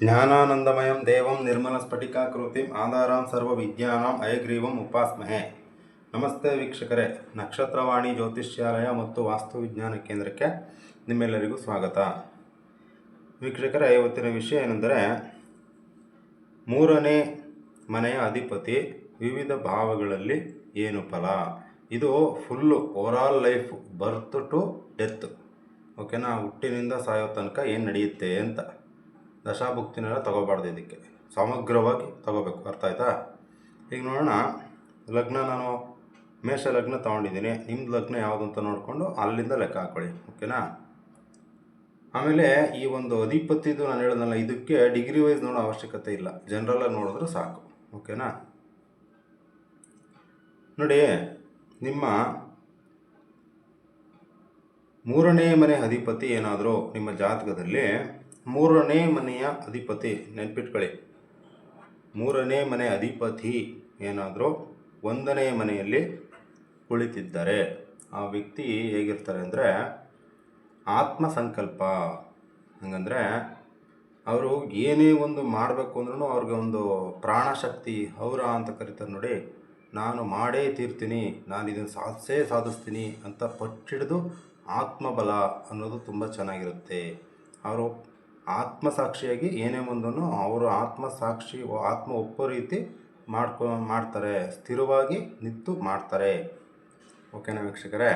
ಜ್ಞಾನಾನಂದಮಯಂ ದೇವಂ ನಿರ್ಮಲಸ್ಫಟಿಕಾಕೃತಿಂ ಆಧಾರಾಂ ಸರ್ವವಿದ್ಯಾನಾಂ ಹಯಗ್ರೀವಂ ಉಪಾಸ್ಮಹೆ. ನಮಸ್ತೆ ವೀಕ್ಷಕರೇ, ನಕ್ಷತ್ರವಾಣಿ ಜ್ಯೋತಿಷ್ಯಾಲಯ ಮತ್ತು ವಾಸ್ತು ವಿಜ್ಞಾನ ಕೇಂದ್ರಕ್ಕೆ ನಿಮ್ಮೆಲ್ಲರಿಗೂ ಸ್ವಾಗತ. ವೀಕ್ಷಕರೇ, ಇವತ್ತಿನ ವಿಷಯ ಏನೆಂದರೆ, ಮೂರನೇ ಮನೆಯ ಅಧಿಪತಿ ವಿವಿಧ ಭಾವಗಳಲ್ಲಿ ಏನು ಫಲ. ಇದು full overall life, birth to death, ಓಕೆನಾ, ಹುಟ್ಟಿನಿಂದ ಸಾಯೋ ತನಕ ಏನು ನಡೆಯುತ್ತೆ ಅಂತ. ದಶಾಭುಕ್ತಿನೆಲ್ಲ ತಗೋಬಾರ್ದು, ಇದಕ್ಕೆ ಸಮಗ್ರವಾಗಿ ತಗೋಬೇಕು. ಅರ್ಥ ಆಯ್ತಾ? ಈಗ ನೋಡೋಣ, ಲಗ್ನ ನಾನು ಮೇಷ ಲಗ್ನ ತೊಗೊಂಡಿದ್ದೀನಿ. ನಿಮ್ಮದು ಲಗ್ನ ಯಾವುದು ಅಂತ ನೋಡಿಕೊಂಡು ಅಲ್ಲಿಂದ ಲೆಕ್ಕ ಹಾಕ್ಕೊಳ್ಳಿ, ಓಕೆನಾ. ಆಮೇಲೆ ಈ ಒಂದು ಅಧಿಪತಿದು ನಾನು ಹೇಳೋದಲ್ಲ, ಇದಕ್ಕೆ ಡಿಗ್ರಿ ವೈಸ್ ನೋಡೋ ಅವಶ್ಯಕತೆ ಇಲ್ಲ, ಜನರಲಾಗಿ ನೋಡಿದ್ರೆ ಸಾಕು, ಓಕೆನಾ. ನೋಡಿ, ನಿಮ್ಮ ಮೂರನೇ ಮನೆ ಅಧಿಪತಿ ಏನಾದರೂ ನಿಮ್ಮ ಜಾತಕದಲ್ಲಿ ಮೂರನೇ ಮನೆಯ ಅಧಿಪತಿ, ನೆನ್ಪಿಟ್ಕೊಳ್ಳಿ, ಮೂರನೇ ಮನೆ ಅಧಿಪತಿ ಏನಾದರೂ ಒಂದನೇ ಮನೆಯಲ್ಲಿ ಕುಳಿತಿದ್ದರೆ ಆ ವ್ಯಕ್ತಿ ಹೇಗಿರ್ತಾರೆ ಅಂದರೆ ಆತ್ಮಸಂಕಲ್ಪ. ಹಂಗಂದರೆ ಅವರು ಏನೇ ಒಂದು ಮಾಡಬೇಕು ಅಂದ್ರೂ ಅವ್ರಿಗೆ ಒಂದು ಪ್ರಾಣಶಕ್ತಿ, ಔರ ಅಂತ ಕರೀತಾರೆ ನೋಡಿ. ನಾನು ಮಾಡೇ ತೀರ್ತೀನಿ, ನಾನು ಇದನ್ನು ಸಾಧಿಸ್ತೀನಿ ಅಂತ ಪಟ್ಟಿಡಿದು ಆತ್ಮಬಲ ಅನ್ನೋದು ತುಂಬ ಚೆನ್ನಾಗಿರುತ್ತೆ. ಅವರು ಆತ್ಮಸಾಕ್ಷಿಯಾಗಿ ಏನೇ ಒಂದನ್ನು ಅವರು ಆತ್ಮ ಒಪ್ಪೋ ರೀತಿ ಮಾಡ್ತಾರೆ, ಸ್ಥಿರವಾಗಿ ನಿಂತು ಮಾಡ್ತಾರೆ, ಓಕೆನಾ ವೀಕ್ಷಕರೇ.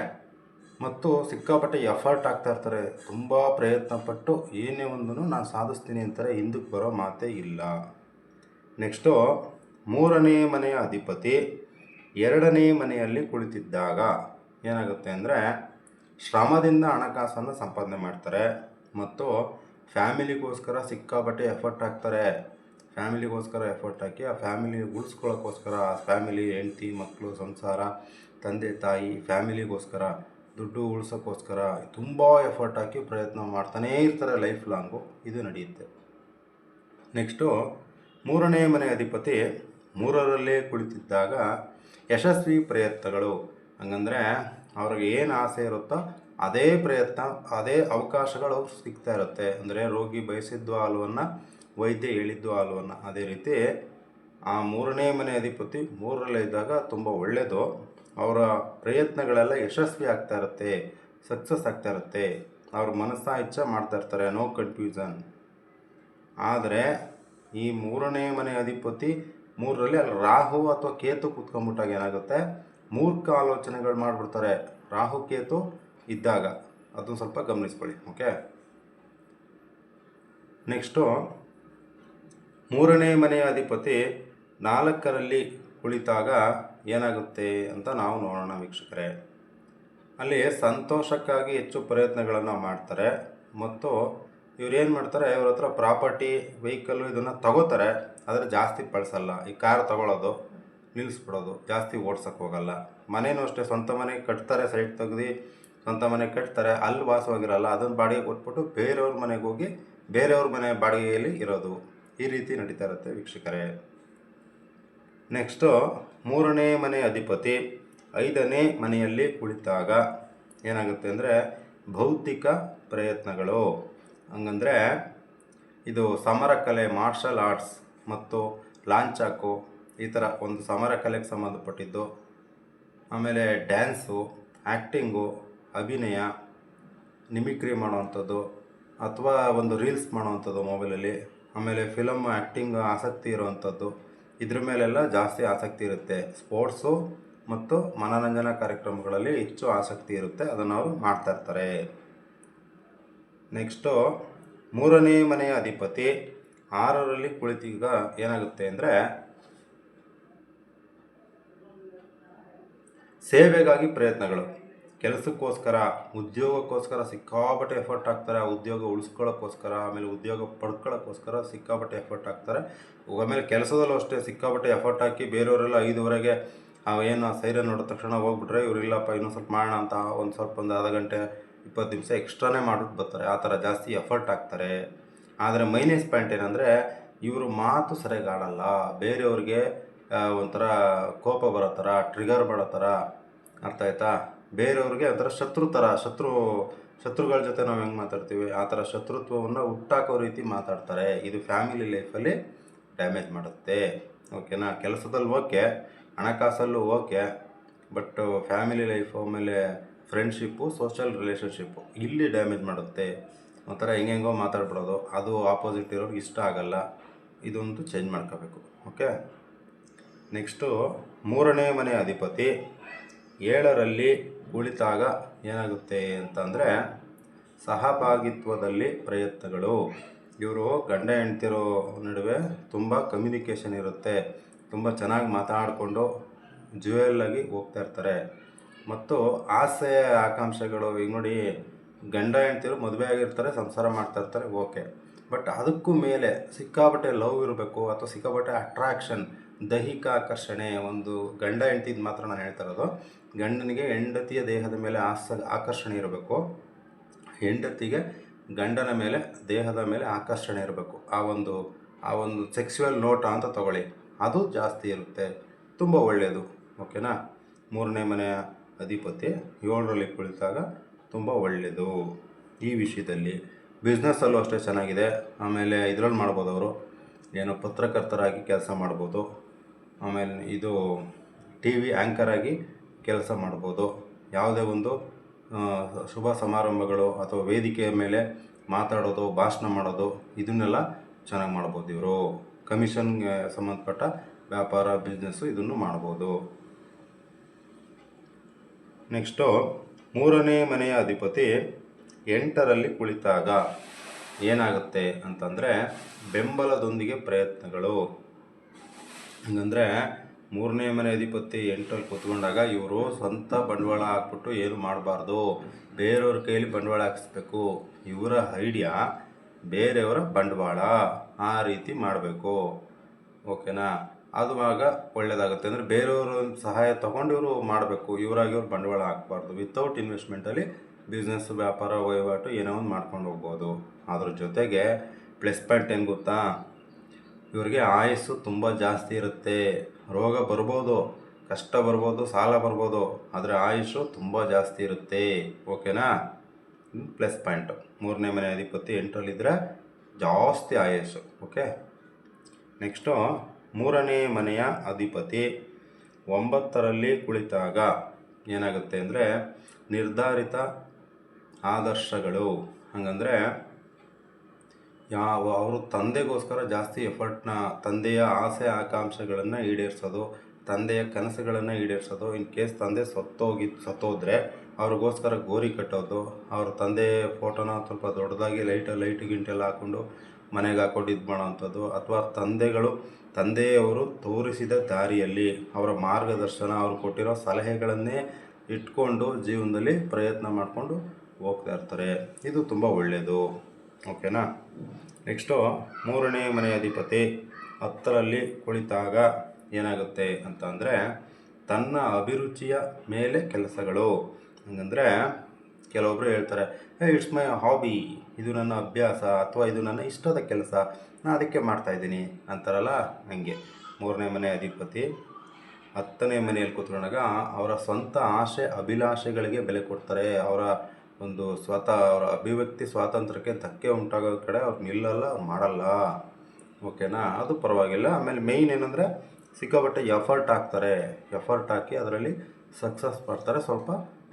ಮತ್ತು ಸಿಕ್ಕಾಪಟ್ಟೆ ಎಫರ್ಟ್ ಆಗ್ತಾ ಇರ್ತಾರೆ, ತುಂಬ ಪ್ರಯತ್ನಪಟ್ಟು ಏನೇ ಒಂದನ್ನು ನಾನು ಸಾಧಿಸ್ತೀನಿ ಅಂತಾರೆ, ಹಿಂದಕ್ಕೆ ಬರೋ ಮಾತೇ ಇಲ್ಲ. ನೆಕ್ಸ್ಟು, ಮೂರನೇ ಮನೆಯ ಅಧಿಪತಿ ಎರಡನೇ ಮನೆಯಲ್ಲಿ ಕುಳಿತಿದ್ದಾಗ ಏನಾಗುತ್ತೆ ಅಂದರೆ ಶ್ರಮದಿಂದ ಹಣಕಾಸನ್ನು ಸಂಪಾದನೆ ಮಾಡ್ತಾರೆ ಮತ್ತು ಫ್ಯಾಮಿಲಿಗೋಸ್ಕರ ಸಿಕ್ಕಾಪಟ್ಟೆ ಎಫರ್ಟ್ ಹಾಕ್ತಾರೆ. ಫ್ಯಾಮಿಲಿಗೋಸ್ಕರ ಎಫರ್ಟ್ ಹಾಕಿ ಆ ಫ್ಯಾಮಿಲಿ ಉಳಿಸ್ಕೊಳ್ಳೋಕ್ಕೋಸ್ಕರ, ಆ ಫ್ಯಾಮಿಲಿ, ಹೆಂಡತಿ, ಮಕ್ಕಳು, ಸಂಸಾರ, ತಂದೆ ತಾಯಿ, ಫ್ಯಾಮಿಲಿಗೋಸ್ಕರ, ದುಡ್ಡು ಉಳಿಸೋಕ್ಕೋಸ್ಕರ ತುಂಬ ಎಫರ್ಟ್ ಹಾಕಿ ಪ್ರಯತ್ನ ಮಾಡ್ತಾನೇ ಇರ್ತಾರೆ ಲೈಫ್ ಲಾಂಗು. ಇದು ನಡೆಯುತ್ತೆ. ನೆಕ್ಸ್ಟು, ಮೂರನೇ ಮನೆ ಅಧಿಪತಿ ಮೂರರಲ್ಲೇ ಕುಳಿತಿದ್ದಾಗ ಯಶಸ್ವಿ ಪ್ರಯತ್ನಗಳು. ಹಂಗಂದರೆ ಅವ್ರಿಗೆ ಏನು ಆಸೆ ಇರುತ್ತೋ ಅದೇ ಪ್ರಯತ್ನ, ಅದೇ ಅವಕಾಶಗಳು ಸಿಗ್ತಾ ಇರುತ್ತೆ. ಅಂದರೆ ರೋಗಿ ಬಯಸಿದ್ದು ಹಾಲುವನ್ನು, ವೈದ್ಯ ಹೇಳಿದ್ದು ಹಾಲುವನ್ನು. ಅದೇ ರೀತಿ ಆ ಮೂರನೇ ಮನೆ ಅಧಿಪತಿ ಮೂರರಲ್ಲೇ ಇದ್ದಾಗ ತುಂಬ ಒಳ್ಳೆಯದು. ಅವರ ಪ್ರಯತ್ನಗಳೆಲ್ಲ ಯಶಸ್ವಿ ಆಗ್ತಾ ಇರುತ್ತೆ, ಸಕ್ಸಸ್ ಆಗ್ತಾ ಇರುತ್ತೆ. ಅವ್ರ ಮನಸ್ಸಾ ಇಚ್ಛೆ ಮಾಡ್ತಾ ಇರ್ತಾರೆ, ನೋ ಕನ್ಫ್ಯೂಷನ್. ಆದರೆ ಈ ಮೂರನೇ ಮನೆ ಅಧಿಪತಿ ಮೂರರಲ್ಲಿ ಅಲ್ಲಿ ರಾಹು ಅಥವಾ ಕೇತು ಕೂತ್ಕೊಂಡ್ಬಿಟ್ಟಾಗ ಏನಾಗುತ್ತೆ, ಮೂರ್ಖ ಆಲೋಚನೆಗಳು ಮಾಡಿಬಿಡ್ತಾರೆ ರಾಹು ಕೇತು ಇದ್ದಾಗ. ಅದನ್ನು ಸ್ವಲ್ಪ ಗಮನಿಸ್ಕೊಳ್ಳಿ, ಓಕೆ. ನೆಕ್ಸ್ಟು, ಮೂರನೇ ಮನೆಯ ಅಧಿಪತಿ ನಾಲ್ಕರಲ್ಲಿ ಕುಳಿತಾಗ ಏನಾಗುತ್ತೆ ಅಂತ ನಾವು ನೋಡೋಣ ವೀಕ್ಷಕರೇ. ಅಲ್ಲಿ ಸಂತೋಷಕ್ಕಾಗಿ ಹೆಚ್ಚು ಪ್ರಯತ್ನಗಳನ್ನು ಮಾಡ್ತಾರೆ ಮತ್ತು ಇವ್ರೇನು ಮಾಡ್ತಾರೆ, ಇವ್ರ ಹತ್ರ ಪ್ರಾಪರ್ಟಿ, ವೆಹಿಕಲ್ಲು ಇದನ್ನು ತಗೋತಾರೆ, ಆದರೆ ಜಾಸ್ತಿ ಬಳಸಲ್ಲ. ಈ ಕಾರ್ ತಗೊಳ್ಳೋದು, ನಿಲ್ಲಿಸ್ಬಿಡೋದು, ಜಾಸ್ತಿ ಓಡ್ಸೋಕ್ಕೆ ಹೋಗಲ್ಲ. ಮನೇನೂ ಅಷ್ಟೇ, ಸ್ವಂತ ಮನೆ ಕಟ್ತಾರೆ, ಸೈಟ್ ತೆಗ್ದು ಸ್ವಂತ ಮನೆ ಕಟ್ತಾರೆ, ಅಲ್ಲಿ ವಾಸವಾಗಿರಲ್ಲ, ಅದನ್ನು ಬಾಡಿಗೆ ಕೊಟ್ಬಿಟ್ಟು ಬೇರೆಯವ್ರ ಮನೆಗೆ ಹೋಗಿ ಬೇರೆಯವ್ರ ಮನೆ ಬಾಡಿಗೆಯಲ್ಲಿ ಇರೋದು. ಈ ರೀತಿ ನಡೀತಾ ಇರುತ್ತೆ ವೀಕ್ಷಕರೇ. ನೆಕ್ಸ್ಟು, ಮೂರನೇ ಮನೆ ಅಧಿಪತಿ ಐದನೇ ಮನೆಯಲ್ಲಿ ಕುಳಿತಾಗ ಏನಾಗುತ್ತೆ ಅಂದರೆ ಭೌತಿಕ ಪ್ರಯತ್ನಗಳು. ಹಂಗಂದರೆ ಇದು ಸಮರ ಕಲೆ, ಮಾರ್ಷಲ್ ಆರ್ಟ್ಸ್ ಮತ್ತು ಲಾಂಚಾಕು, ಈ ಥರ ಒಂದು ಸಮರ ಕಲೆಗೆ ಸಂಬಂಧಪಟ್ಟಿದ್ದು. ಆಮೇಲೆ ಡ್ಯಾನ್ಸು, ಆ್ಯಕ್ಟಿಂಗು, ಅಭಿನಯ, ನಿಮಿಕ್ರಿ ಮಾಡೋವಂಥದ್ದು ಅಥವಾ ಒಂದು ರೀಲ್ಸ್ ಮಾಡೋವಂಥದ್ದು ಮೊಬೈಲಲ್ಲಿ. ಆಮೇಲೆ ಫಿಲಮ್ ಆ್ಯಕ್ಟಿಂಗ್ ಆಸಕ್ತಿ ಇರುವಂಥದ್ದು, ಇದ್ರ ಮೇಲೆಲ್ಲ ಜಾಸ್ತಿ ಆಸಕ್ತಿ ಇರುತ್ತೆ. ಸ್ಪೋರ್ಟ್ಸು ಮತ್ತು ಮನೋರಂಜನಾ ಕಾರ್ಯಕ್ರಮಗಳಲ್ಲಿ ಹೆಚ್ಚು ಆಸಕ್ತಿ ಇರುತ್ತೆ, ಅದನ್ನು ಅವರು ಮಾಡ್ತಾಯಿರ್ತಾರೆ. ನೆಕ್ಸ್ಟು, ಮೂರನೇ ಮನೆಯ ಅಧಿಪತಿ ಆರರಲ್ಲಿ ಕುಳಿತೀಗ ಏನಾಗುತ್ತೆ ಅಂದರೆ ಸೇವೆಗಾಗಿ ಪ್ರಯತ್ನಗಳು. ಕೆಲಸಕ್ಕೋಸ್ಕರ, ಉದ್ಯೋಗಕ್ಕೋಸ್ಕರ ಸಿಕ್ಕಾಪಟ್ಟೆ ಎಫರ್ಟ್ ಹಾಕ್ತಾರೆ. ಆ ಉದ್ಯೋಗ ಉಳಿಸ್ಕೊಳ್ಳೋಕ್ಕೋಸ್ಕರ, ಆಮೇಲೆ ಉದ್ಯೋಗ ಪಡ್ಕೊಳ್ಳೋಕ್ಕೋಸ್ಕರ ಸಿಕ್ಕಾಪಟ್ಟೆ ಎಫರ್ಟ್ ಹಾಕ್ತಾರೆ. ಆಮೇಲೆ ಕೆಲಸದಲ್ಲೂ ಅಷ್ಟೇ ಸಿಕ್ಕಾಪಟ್ಟೆ ಎಫರ್ಟ್ ಹಾಕಿ ಬೇರೆಯವರೆಲ್ಲ 5:30ಗೆ ಏನು ಸೈರನ್ ನೋಡಿದ ತಕ್ಷಣ ಹೋಗ್ಬಿಟ್ರೆ, ಇವರಿಲ್ಲಪ್ಪ ಇನ್ನೂ ಸ್ವಲ್ಪ ಮಾಡೋಣ ಅಂತ ಒಂದು ಅರ್ಧ ಗಂಟೆ 20 ನಿಮಿಷ ಎಕ್ಸ್ಟ್ರಾನೇ ಮಾಡಿಬಿಟ್ಟು ಬರ್ತಾರೆ. ಆ ಥರ ಜಾಸ್ತಿ ಎಫರ್ಟ್ ಹಾಕ್ತಾರೆ. ಆದರೆ ಮೈನಸ್ ಪಾಯಿಂಟ್ ಏನಂದರೆ ಇವರು ಮಾತು ಸರಿಯಾಗಿ ಆಡಲ್ಲ. ಬೇರೆಯವ್ರಿಗೆ ಒಂಥರ ಕೋಪ ಬರೋ ಥರ, ಟ್ರಿಗರ್ ಮಾಡೋ ಥರ, ಅರ್ಥ ಆಯ್ತಾ? ಬೇರೆಯವ್ರಿಗೆ ಒಂಥರ ಶತ್ರು ಶತ್ರುಗಳ ಜೊತೆ ನಾವು ಹೆಂಗೆ ಮಾತಾಡ್ತೀವಿ ಆ ಥರ ಶತ್ರುತ್ವವನ್ನು ಹುಟ್ಟಾಕೋ ರೀತಿ ಮಾತಾಡ್ತಾರೆ. ಇದು ಫ್ಯಾಮಿಲಿ ಲೈಫಲ್ಲಿ ಡ್ಯಾಮೇಜ್ ಮಾಡುತ್ತೆ. ಓಕೆನಾ? ಕೆಲಸದಲ್ಲಿ ಓಕೆ, ಹಣಕಾಸಲ್ಲೂ ಓಕೆ, ಬಟ್ ಫ್ಯಾಮಿಲಿ ಲೈಫು ಆಮೇಲೆ ಫ್ರೆಂಡ್ಶಿಪ್ಪು, ಸೋಷಲ್ ರಿಲೇಷನ್ಶಿಪ್ಪು ಇಲ್ಲಿ ಡ್ಯಾಮೇಜ್ ಮಾಡುತ್ತೆ. ಒಂಥರ ಹೆಂಗೆಂಗೋ ಮಾತಾಡ್ಬಿಡೋದು, ಅದು ಆಪೋಸಿಟ್ ಇರೋರಿಗೆ ಇಷ್ಟ ಆಗಲ್ಲ. ಇದೊಂದು ಚೇಂಜ್ ಮಾಡ್ಕೋಬೇಕು. ಓಕೆ. ನೆಕ್ಸ್ಟು 3ನೇ ಮನೆ ಅಧಿಪತಿ 7ರಲ್ಲಿ ಕುಳಿತಾಗ ಏನಾಗುತ್ತೆ ಅಂತಂದರೆ ಸಹಭಾಗಿತ್ವದಲ್ಲಿ ಪ್ರಯತ್ನಗಳು. ಇವರು ಗಂಡ ಹೆಂಡ್ತಿರೋ ನಡುವೆ ತುಂಬ ಕಮ್ಯುನಿಕೇಷನ್ ಇರುತ್ತೆ, ತುಂಬ ಚೆನ್ನಾಗಿ ಮಾತಾಡಿಕೊಂಡು ಜ್ಯುವೆಲ್ಲಾಗಿ ಹೋಗ್ತಾ ಇರ್ತಾರೆ. ಮತ್ತು ಆಸೆ ಆಕಾಂಕ್ಷೆಗಳು, ಈಗ ನೋಡಿ ಗಂಡ ಹೆಂಡ್ತಿರು ಮದುವೆ ಆಗಿರ್ತಾರೆ, ಸಂಸಾರ ಮಾಡ್ತಾಯಿರ್ತಾರೆ, ಓಕೆ, ಬಟ್ ಅದಕ್ಕೂ ಮೇಲೆ ಸಿಕ್ಕಾಪಟ್ಟೆ ಲವ್ ಇರಬೇಕು ಅಥವಾ ಸಿಕ್ಕಾಪಟ್ಟೆ ಅಟ್ರಾಕ್ಷನ್, ದೈಹಿಕ ಆಕರ್ಷಣೆ. ಒಂದು ಗಂಡ ಹೆಂಡ್ತಿದ್ದು ಮಾತ್ರ ನಾನು ಹೇಳ್ತಾ ಇರೋದು. ಗಂಡನಿಗೆ ಹೆಂಡತಿಯ ದೇಹದ ಮೇಲೆ ಆಕರ್ಷಣೆ ಇರಬೇಕು, ಹೆಂಡತಿಗೆ ಗಂಡನ ಮೇಲೆ ದೇಹದ ಮೇಲೆ ಆಕರ್ಷಣೆ ಇರಬೇಕು. ಆ ಒಂದು ಸೆಕ್ಸುವಲ್ ನೋಟ ಅಂತ ತಗೊಳ್ಳಿ, ಅದು ಜಾಸ್ತಿ ಇರುತ್ತೆ, ತುಂಬ ಒಳ್ಳೆಯದು. ಓಕೆನಾ? 3ನೇ ಮನೆಯ ಅಧಿಪತಿ 7ರಲ್ಲಿ ಕುಳಿತಾಗ ತುಂಬ ಒಳ್ಳೆಯದು ಈ ವಿಷಯದಲ್ಲಿ. ಬಿಸ್ನೆಸ್ಸಲ್ಲೂ ಅಷ್ಟೇ ಚೆನ್ನಾಗಿದೆ. ಆಮೇಲೆ ಇದರಲ್ಲಿ ಮಾಡ್ಬೋದು, ಅವರು ಏನೋ ಪತ್ರಕರ್ತರಾಗಿ ಕೆಲಸ ಮಾಡ್ಬೋದು, ಆಮೇಲೆ ಇದು TV ಆ್ಯಂಕರಾಗಿ ಕೆಲಸ ಮಾಡ್ಬೋದು. ಯಾವುದೇ ಒಂದು ಶುಭ ಸಮಾರಂಭಗಳು ಅಥವಾ ವೇದಿಕೆಯ ಮೇಲೆ ಮಾತಾಡೋದು, ಭಾಷಣ ಮಾಡೋದು, ಇದನ್ನೆಲ್ಲ ಚೆನ್ನಾಗಿ ಮಾಡ್ಬೋದು ಇವರು. ಕಮಿಷನ್ಗೆ ಸಂಬಂಧಪಟ್ಟ ವ್ಯಾಪಾರ, ಬಿಸ್ನೆಸ್ಸು ಇದನ್ನು ಮಾಡ್ಬೋದು. ನೆಕ್ಸ್ಟು 3ನೇ ಮನೆಯ ಅಧಿಪತಿ 8ರಲ್ಲಿ ಕುಳಿತಾಗ ಏನಾಗುತ್ತೆ ಅಂತಂದರೆ ಬೆಂಬಲದೊಂದಿಗೆ ಪ್ರಯತ್ನಗಳು. ಹಂಗಂದರೆ 3ನೇ ಮನೆ ಅಧಿಪತಿ 8ರಲ್ಲಿ ಕೂತ್ಕೊಂಡಾಗ ಇವರು ಸ್ವಂತ ಬಂಡವಾಳ ಹಾಕ್ಬಿಟ್ಟು ಏನು ಮಾಡಬಾರ್ದು, ಬೇರೆಯವ್ರ ಕೈಯಲ್ಲಿ ಬಂಡವಾಳ ಹಾಕಿಸ್ಬೇಕು. ಇವರ ಐಡಿಯಾ ಬೇರೆಯವರ ಬಂಡವಾಳ, ಆ ರೀತಿ ಮಾಡಬೇಕು. ಓಕೆನಾ? ಅದುವಾಗ ಒಳ್ಳೆಯದಾಗುತ್ತೆ. ಅಂದರೆ ಬೇರೆಯವರು ಸಹಾಯ ತೊಗೊಂಡು ಇವರು ಮಾಡಬೇಕು, ಇವರಾಗಿ ಇವ್ರು ಬಂಡವಾಳ ಹಾಕಬಾರ್ದು. ವಿತೌಟ್ ಇನ್ವೆಸ್ಟ್ಮೆಂಟಲ್ಲಿ ಬಿಸ್ನೆಸ್, ವ್ಯಾಪಾರ, ವಹಿವಾಟು ಏನೋ ಒಂದು ಮಾಡ್ಕೊಂಡು ಹೋಗ್ಬೋದು. ಅದ್ರ ಜೊತೆಗೆ ಪ್ಲಸ್ ಪಾಯಿಂಟ್ ಏನು ಗೊತ್ತಾ, ಇವ್ರಿಗೆ ಆಯಸ್ಸು ತುಂಬ ಜಾಸ್ತಿ ಇರುತ್ತೆ. ರೋಗ ಬರ್ಬೋದು, ಕಷ್ಟ ಬರ್ಬೋದು, ಸಾಲ ಬರ್ಬೋದು, ಆದರೆ ಆಯುಷು ತುಂಬ ಜಾಸ್ತಿ ಇರುತ್ತೆ. ಓಕೆನಾ? Plus point. 3ನೇ ಮನೆ ಅಧಿಪತಿ 8ರಲ್ಲಿದ್ದರೆ ಜಾಸ್ತಿ ಆಯಸ್ಸು. ಓಕೆ. ನೆಕ್ಸ್ಟು 3ನೇ ಮನೆಯ ಅಧಿಪತಿ 9ರಲ್ಲಿ ಕುಳಿತಾಗ ಏನಾಗುತ್ತೆ ಅಂದರೆ ನಿರ್ಧಾರಿತ ಆದರ್ಶಗಳು. ಹಂಗಂದರೆ ಅವರು ತಂದೆಗೋಸ್ಕರ ಜಾಸ್ತಿ ಎಫರ್ಟ್ನ, ತಂದೆಯ ಆಸೆ ಆಕಾಂಕ್ಷೆಗಳನ್ನು ಈಡೇರಿಸೋದು, ತಂದೆಯ ಕನಸುಗಳನ್ನು ಈಡೇರಿಸೋದು. ಇನ್ ಕೇಸ್ ತಂದೆ ಸತ್ತೋದ್ರೆ ಅವ್ರಿಗೋಸ್ಕರ ಗೋರಿ ಕಟ್ಟೋದು, ಅವ್ರ ತಂದೆ ಫೋಟೋನ ಸ್ವಲ್ಪ ದೊಡ್ಡದಾಗಿ ಲೈಟ್ ಗಿಂಟೆಲ್ಲ ಹಾಕ್ಕೊಂಡು ಮನೆಗೆ ಹಾಕೊಂಡು ಇದು ಮಾಡೋವಂಥದ್ದು. ಅಥವಾ ತಂದೆಯವರು ತೋರಿಸಿದ ದಾರಿಯಲ್ಲಿ ಅವರ ಮಾರ್ಗದರ್ಶನ, ಅವರು ಕೊಟ್ಟಿರೋ ಸಲಹೆಗಳನ್ನೇ ಇಟ್ಕೊಂಡು ಜೀವನದಲ್ಲಿ ಪ್ರಯತ್ನ ಮಾಡಿಕೊಂಡು ಹೋಗ್ತಾ ಇರ್ತಾರೆ. ಇದು ತುಂಬ ಒಳ್ಳೆಯದು. ಓಕೆನಾ? ನೆಕ್ಸ್ಟು 3ನೇ ಮನೆ ಅಧಿಪತಿ 10ರಲ್ಲಿ ಕುಳಿತಾಗ ಏನಾಗುತ್ತೆ ಅಂತ ಅಂದರೆ ತನ್ನ ಅಭಿರುಚಿಯ ಮೇಲೆ ಕೆಲಸಗಳು. ಹಂಗಂದರೆ ಕೆಲವೊಬ್ಬರು ಹೇಳ್ತಾರೆ, ಇಟ್ಸ್ ಮೈ ಹಾಬಿ, ಇದು ನನ್ನ ಅಭ್ಯಾಸ ಅಥವಾ ಇದು ನನ್ನ ಇಷ್ಟದ ಕೆಲಸ, ನಾನು ಅದಕ್ಕೆ ಮಾಡ್ತಾಯಿದ್ದೀನಿ ಅಂತಾರಲ್ಲ, ಹಂಗೆ 3ನೇ ಮನೆ ಅಧಿಪತಿ 10ನೇ ಮನೆಯಲ್ಲಿ ಕೂತ್ಕೊಂಡಾಗ ಅವರ ಸ್ವಂತ ಆಸೆ ಅಭಿಲಾಷೆಗಳಿಗೆ ಬೆಲೆ ಕೊಡ್ತಾರೆ. ಅವರ ಅವರ ಅಭಿವ್ಯಕ್ತಿ ಸ್ವಾತಂತ್ರ್ಯಕ್ಕೆ ಧಕ್ಕೆ ಉಂಟಾಗೋ ಕಡೆ ಅವ್ರು ನಿಲ್ಲಲ್ಲ, ಅವ್ರು ಮಾಡಲ್ಲ. ಓಕೆನಾ? ಅದು ಪರವಾಗಿಲ್ಲ. ಆಮೇಲೆ ಮೇಯ್ನ್ ಏನಂದರೆ ಸಿಕ್ಕಾಪಟ್ಟೆ ಎಫರ್ಟ್ ಹಾಕಿ ಅದರಲ್ಲಿ ಸಕ್ಸಸ್ ಬರ್ತಾರೆ, ಸ್ವಲ್ಪ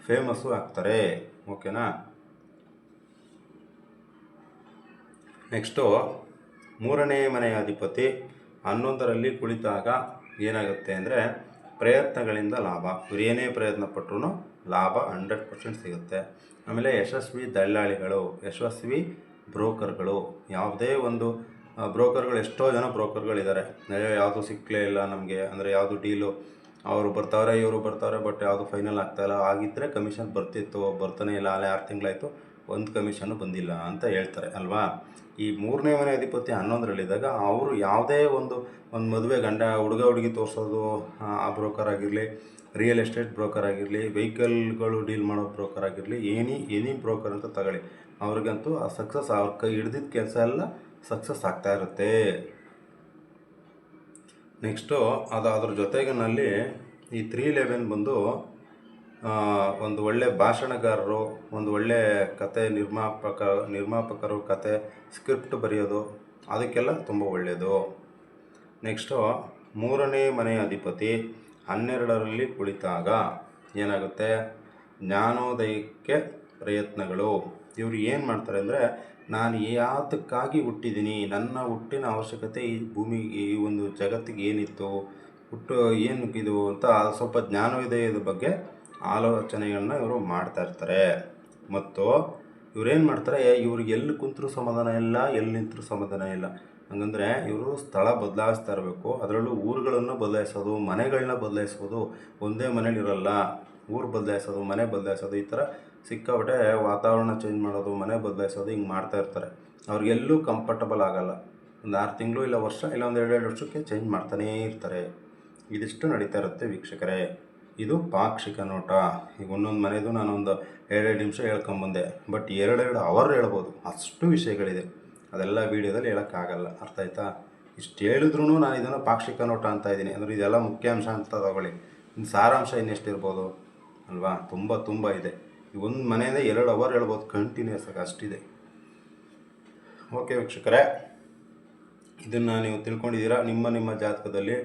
ಫೇಮಸ್ಸು ಆಗ್ತಾರೆ. ಓಕೆನಾ? ನೆಕ್ಸ್ಟು 3ನೇ ಮನೆಯ ಅಧಿಪತಿ 11ರಲ್ಲಿ ಕುಳಿತಾಗ ಏನಾಗುತ್ತೆ ಅಂದರೆ ಪ್ರಯತ್ನಗಳಿಂದ ಲಾಭ. ಇವ್ರು ಏನೇ ಪ್ರಯತ್ನ ಪಟ್ಟರು ಲಾಭ 100% ಸಿಗುತ್ತೆ. ಆಮೇಲೆ ಯಶಸ್ವಿ ದಲ್ಲಾಳಿಗಳು, ಯಶಸ್ವಿ ಬ್ರೋಕರ್ಗಳು. ಯಾವುದೇ ಒಂದು ಬ್ರೋಕರ್ಗಳು, ಎಷ್ಟೋ ಜನ ಬ್ರೋಕರ್ಗಳಿದ್ದಾರೆ, ಯಾವುದು ಸಿಕ್ಕಲೇ ಇಲ್ಲ ನಮಗೆ, ಅಂದರೆ ಯಾವುದು ಡೀಲು ಅವರು ಬರ್ತಾವ್ರೆ ಇವರು ಬರ್ತಾವ್ರೆ ಬಟ್ ಯಾವುದು ಫೈನಲ್ ಆಗ್ತಾಯಿಲ್ಲ, ಆಗಿದ್ದರೆ ಕಮಿಷನ್ ಬರ್ತಾನೆ ಇಲ್ಲ, 6 ತಿಂಗಳಾಯಿತು ಒಂದು ಕಮಿಷನ್ನು ಬಂದಿಲ್ಲ ಅಂತ ಹೇಳ್ತಾರೆ ಅಲ್ವಾ. ಈ 3ನೇ ಮನೆ ಅಧಿಪತಿ 11ರಲ್ಲಿದ್ದಾಗ ಅವರು ಯಾವುದೇ ಒಂದು ಮದುವೆ ಹುಡುಗ ಹುಡುಗಿ ತೋರಿಸೋದು ಆ ಬ್ರೋಕರ್ ಆಗಿರಲಿ, ರಿಯಲ್ ಎಸ್ಟೇಟ್ ಬ್ರೋಕರ್ ಆಗಿರಲಿ, ವೆಹಿಕಲ್ಗಳು ಡೀಲ್ ಮಾಡೋ ಬ್ರೋಕರ್ ಆಗಿರಲಿ, ಎನಿ ಬ್ರೋಕರ್ ಅಂತ ತಗೊಳ್ಳಿ, ಅವ್ರಿಗಂತೂ ಆ ಸಕ್ಸಸ್, ಅವ್ರ ಕೈ ಹಿಡ್ದಿದ್ದ ಕೆಲಸ ಎಲ್ಲ ಸಕ್ಸಸ್ ಆಗ್ತಾ ಇರುತ್ತೆ. ನೆಕ್ಸ್ಟು ಅದ್ರ ಜೊತೆಗಿನಲ್ಲಿ ಈ 311 ಬಂದು ಒಂದು ಒಳ್ಳೆ ಭಾಷಣಗಾರರು, ಒಂದು ಒಳ್ಳೆ ಕತೆ ನಿರ್ಮಾಪಕರು ಕತೆ ಸ್ಕ್ರಿಪ್ಟ್ ಬರೆಯೋದು ಅದಕ್ಕೆಲ್ಲ ತುಂಬ ಒಳ್ಳೆಯದು. ನೆಕ್ಸ್ಟು 3ನೇ ಮನೆಯ ಅಧಿಪತಿ 12ರಲ್ಲಿ ಕುಳಿತಾಗ ಏನಾಗುತ್ತೆ, ಜ್ಞಾನೋದಯಕ್ಕೆ ಪ್ರಯತ್ನಗಳು. ಇವರು ಏನು ಮಾಡ್ತಾರೆ ಅಂದರೆ, ನಾನು ಯಾತಕ್ಕಾಗಿ ಹುಟ್ಟಿದ್ದೀನಿ, ನನ್ನ ಹುಟ್ಟಿನ ಅವಶ್ಯಕತೆ ಈ ಭೂಮಿಗೆ, ಈ ಒಂದು ಜಗತ್ತಿಗೆ ಏನಿತ್ತು, ಹುಟ್ಟು ಏನು ಇದು ಅಂತ ಸ್ವಲ್ಪ ಜ್ಞಾನೋದಯದ ಬಗ್ಗೆ ಆಲೋಚನೆಗಳನ್ನ ಇವರು ಮಾಡ್ತಾ ಇರ್ತಾರೆ. ಮತ್ತು ಇವರೇನು ಮಾಡ್ತಾರೆ, ಇವ್ರಿಗೆ ಎಲ್ಲಿ ಕುಂತರೂ ಸಮಾಧಾನ ಇಲ್ಲ, ಎಲ್ಲಿ ನಿಂತರೂ ಸಮಾಧಾನ ಇಲ್ಲ. ಹಂಗಂದರೆ ಇವರು ಸ್ಥಳ ಬದಲಾಯಿಸ್ತಾ ಇರಬೇಕು. ಅದರಲ್ಲೂ ಊರುಗಳನ್ನು ಬದಲಾಯಿಸೋದು, ಮನೆಗಳನ್ನ ಬದಲಾಯಿಸೋದು, ಒಂದೇ ಮನೇಲಿರಲ್ಲ, ಊರು ಬದಲಾಯಿಸೋದು, ಮನೆ ಬದಲಾಯಿಸೋದು, ಈ ಥರ ಸಿಕ್ಕಾಪಟ್ಟೆ ವಾತಾವರಣ ಚೇಂಜ್ ಮಾಡೋದು, ಮನೆ ಬದಲಾಯಿಸೋದು, ಹಿಂಗೆ ಮಾಡ್ತಾ ಇರ್ತಾರೆ. ಅವ್ರಿಗೆಲ್ಲೂ ಕಂಫರ್ಟಬಲ್ ಆಗೋಲ್ಲ. ಒಂದು 6 ತಿಂಗಳು ಇಲ್ಲ ವರ್ಷ ಇಲ್ಲ ಒಂದು 2 ವರ್ಷಕ್ಕೆ ಚೇಂಜ್ ಮಾಡ್ತಾನೇ ಇರ್ತಾರೆ. ಇದಿಷ್ಟು ನಡೀತಾ ಇರುತ್ತೆ ವೀಕ್ಷಕರೇ. ಇದು ಪಾಕ್ಷಿಕ ನೋಟ. ಈಗ ಒಂದೊಂದು ಮನೆಯದು ನಾನೊಂದು 2 ನಿಮಿಷ ಹೇಳ್ಕೊಂಬಂದೆ, ಬಟ್ 2 ಅವರ್ ಹೇಳ್ಬೋದು, ಅಷ್ಟು ವಿಷಯಗಳಿದೆ. ಅದೆಲ್ಲ ವೀಡಿಯೋದಲ್ಲಿ ಹೇಳೋಕ್ಕಾಗಲ್ಲ. ಅರ್ಥ ಆಯ್ತಾ? ಇಷ್ಟು ಹೇಳಿದ್ರೂ ನಾನು ಇದನ್ನು ಪಾಕ್ಷಿಕ ನೋಟ ಅಂತ ಇದ್ದೀನಿ ಅಂದರೆ ಇದೆಲ್ಲ ಮುಖ್ಯಾಂಶ ಅಂತ ತಗೊಳ್ಳಿ. ಇನ್ನು ಸಾರಾಂಶ ಇನ್ನೆಷ್ಟಿರ್ಬೋದು ಅಲ್ವಾ? ತುಂಬ ಇದೆ. ಒಂದು ಮನೆಯಿಂದ 2 ಅವರ್ ಹೇಳ್ಬೋದು ಕಂಟಿನ್ಯೂಸ್ ಆಗಿ, ಅಷ್ಟಿದೆ. ಓಕೆ ವೀಕ್ಷಕರೇ, ಇದನ್ನು ನೀವು ತಿಳ್ಕೊಂಡಿದ್ದೀರಾ. ನಿಮ್ಮ ಜಾತಕದಲ್ಲಿ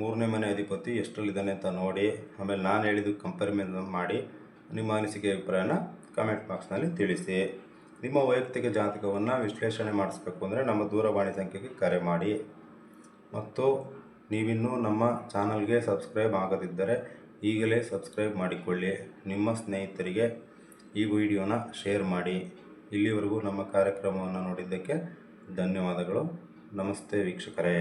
3ನೇ ಮನೆ ಅಧಿಪತಿ ಎಷ್ಟರಲ್ಲಿದ್ದಾನೆ ಅಂತ ನೋಡಿ, ಆಮೇಲೆ ನಾನು ಹೇಳಿದ್ದು ಕಂಪೇರ್ ಮಾಡಿ ನಿಮ್ಮ ಅನಿಸಿಕೆ ಅಭಿಪ್ರಾಯನ ಕಮೆಂಟ್ ಬಾಕ್ಸ್ನಲ್ಲಿ ತಿಳಿಸಿ. ನಿಮ್ಮ ವೈಯಕ್ತಿಕ ಜಾತಕವನ್ನು ವಿಶ್ಲೇಷಣೆ ಮಾಡಿಸ್ಬೇಕು ಅಂದರೆ ನಮ್ಮ ದೂರವಾಣಿ ಸಂಖ್ಯೆಗೆ ಕರೆ ಮಾಡಿ. ಮತ್ತು ನೀವಿನ್ನೂ ನಮ್ಮ ಚಾನಲ್ಗೆ ಸಬ್ಸ್ಕ್ರೈಬ್ ಆಗದಿದ್ದರೆ ಈಗಲೇ ಸಬ್ಸ್ಕ್ರೈಬ್ ಮಾಡಿಕೊಳ್ಳಿ. ನಿಮ್ಮ ಸ್ನೇಹಿತರಿಗೆ ಈ ವಿಡಿಯೋನ ಶೇರ್ ಮಾಡಿ. ಇಲ್ಲಿವರೆಗೂ ನಮ್ಮ ಕಾರ್ಯಕ್ರಮವನ್ನು ನೋಡಿದ್ದಕ್ಕೆ ಧನ್ಯವಾದಗಳು. ನಮಸ್ತೆ ವೀಕ್ಷಕರೇ.